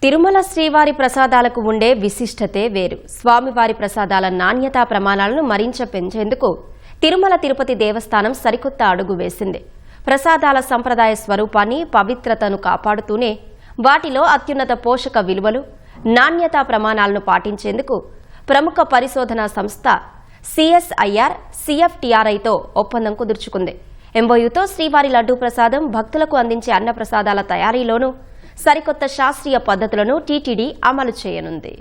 తిరుమల శ్రీవారి ప్రసాదాలకు ఉండే విశిష్టతే వేరు. స్వామివారి ప్రసాదాల నాణ్యతా ప్రమాణాలను మరింత పెంచేందుకు తిరుమల తిరుపతి దేవస్థానం సరికొత్త అడుగు వేసింది. ప్రసాదాల సంప్రదాయ స్వరూపాన్ని, పవిత్రతను కాపాడుతూనే వాటిలో అత్యున్నత పోషక విలువలు, నాణ్యతా ప్రమాణాలను పాటించేందుకు ప్రముఖ పరిశోధనా సంస్థ CSIR CFTRIతో ఒప్పందం కుదుర్చుకుంది. ఎంఓయూతో శ్రీవారి లడ్డూ ప్రసాదం, భక్తులకు అందించే అన్న ప్రసాదాల తయారీలోనూ సరికొత్త శాస్త్రీయ పద్ధతులను టీటీడీ అమలు చేయనుంది.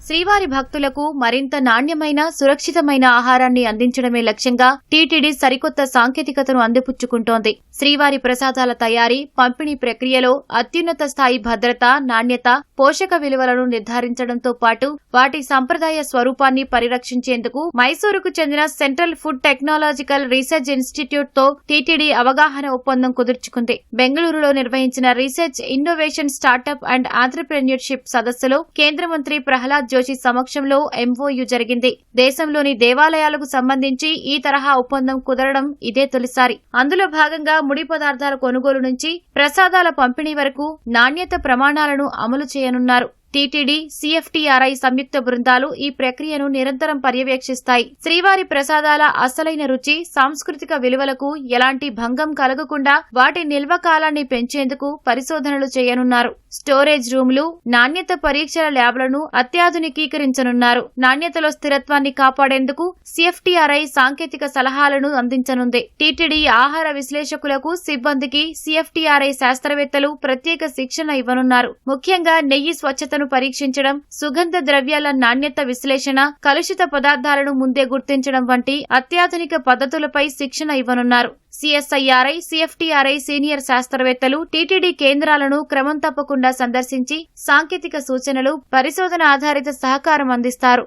శ్రీవారి భక్తులకు మరింత నాణ్యమైన, సురక్షితమైన ఆహారాన్ని అందించడమే లక్ష్యంగా టీటీడీ సరికొత్త సాంకేతికతను అందిపుచ్చుకుంటోంది. శ్రీవారి ప్రసాదాల తయారీ, పంపిణీ ప్రక్రియలో అత్యున్నత స్థాయి భద్రత, నాణ్యత, పోషక విలువలను నిర్ధారించడంతో పాటు వాటి సంప్రదాయ స్వరూపాన్ని పరిరక్షించేందుకు మైసూరుకు చెందిన central food technological research institute తో టీటీడీ అవగాహన ఒప్పందం కుదుర్చుకుంది. బెంగళూరులో నిర్వహించిన research, innovation, startup and entrepreneurship సదస్సులో కేంద్ర మంత్రి ప్రహ్లాద్ జోషి సమక్షంలో MOU జరిగింది. దేశంలోని దేవాలయాలకు సంబంధించి ఈ తరహా ఒప్పందం కుదరడం ఇదే తొలిసారి. అందులో భాగంగా ముడి పదార్థాల కొనుగోలు నుంచి ప్రసాదాల పంపిణీ వరకు నాణ్యత ప్రమాణాలను అమలు చేయనున్నారు. టీటీడీ, CFTRI సంయుక్త బృందాలు ఈ ప్రక్రియను నిరంతరం పర్యవేక్షిస్తాయి. శ్రీవారి ప్రసాదాల అసలైన రుచి, సాంస్కృతిక విలువలకు ఎలాంటి భంగం కలగకుండా వాటి నిల్వ కాలాన్ని పెంచేందుకు పరిశోధనలు చేయనున్నారు. స్టోరేజ్ రూమ్లు, నాణ్యత పరీక్షల ల్యాబ్లను అత్యాధునికీకరించనున్నారు. నాణ్యతలో స్థిరత్వాన్ని కాపాడేందుకు CFTRI సాంకేతిక సలహాలను అందించనుంది. టీటీడీ ఆహార విశ్లేషకులకు, సిబ్బందికి CFTRI శాస్త్రవేత్తలు ప్రత్యేక శిక్షణ ఇవ్వనున్నారు. ముఖ్యంగా నెయ్యి స్వచ్ఛతను పరీక్షించడం, సుగంధ ద్రవ్యాల నాణ్యత విశ్లేషణ, కలుషిత పదార్థాలను ముందే గుర్తించడం వంటి అత్యాధునిక పద్ధతులపై శిక్షణ ఇవ్వనున్నారు. CSIRI, CFTRI సీనియర్ శాస్త్రవేత్తలు టీటీడీ కేంద్రాలను క్రమం తప్పకుండా సందర్శించి సాంకేతిక సూచనలు, పరిశోధన ఆధారిత సహకారం అందిస్తారు.